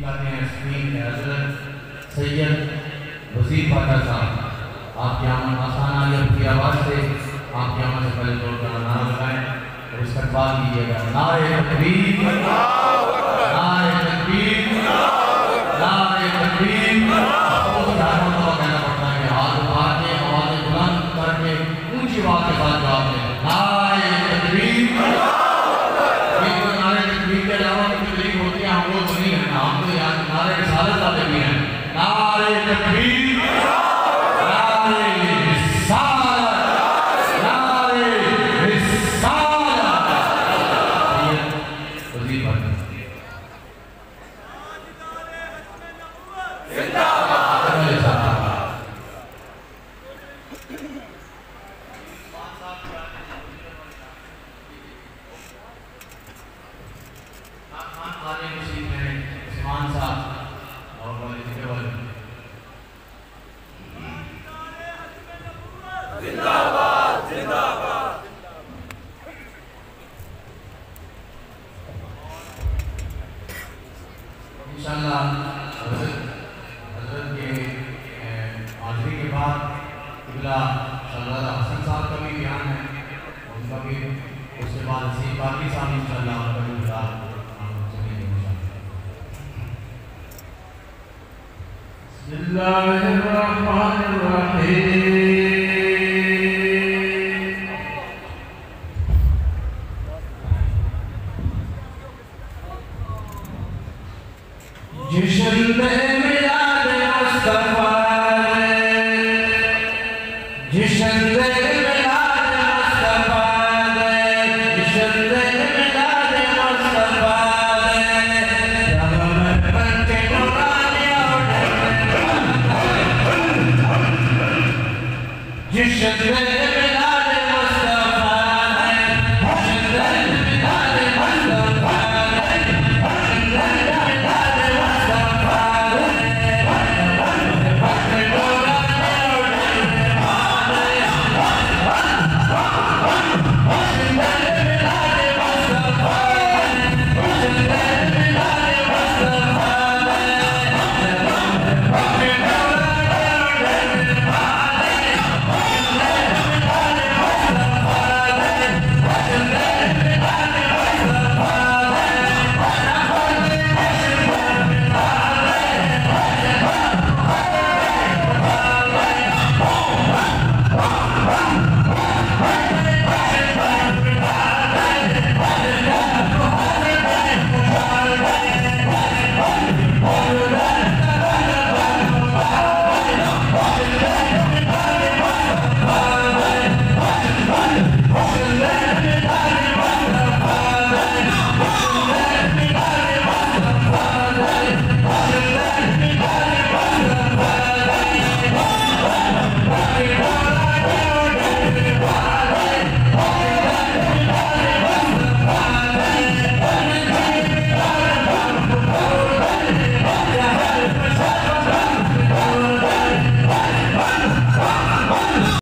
करते हैं स्क्रीन के हजरत सैयद वजीर पाटा साहब, आपके यहाँ आसाना की आवाज़ से आपके यहाँ से पहले जोर का नारा लगाएं और इस्तकबाल कीजिएगा। नारे तकबीर, नारे तकबीर, नारे तकबीर। कहना पड़ता है कि हाथ उठा के आवाज़ें बुलंद करके ऊंची आवाज़ के साथ जवाब दें। नारे तकबीर। नारे तकबीर के अलावा तकलीफ होती है, हम लोग नहीं है, हम तो यहाँ नारे रिसालत वाले भी हैं। नारे तकबीर, नारे रिसालत, नारे रिसालत। वज़ीर भाई इंशाअल्लाह हज़रत के हाज़िरी के बाद क़िबला सरदार हसन साहब का भी बयान है, उनका भी, उसके बाद हसीब बाकी साहब इंशाअल्लाह उनका भी बयान सुनेंगे बिस्मिल्लाहिर्रहमानिर्रहीम। जश्न में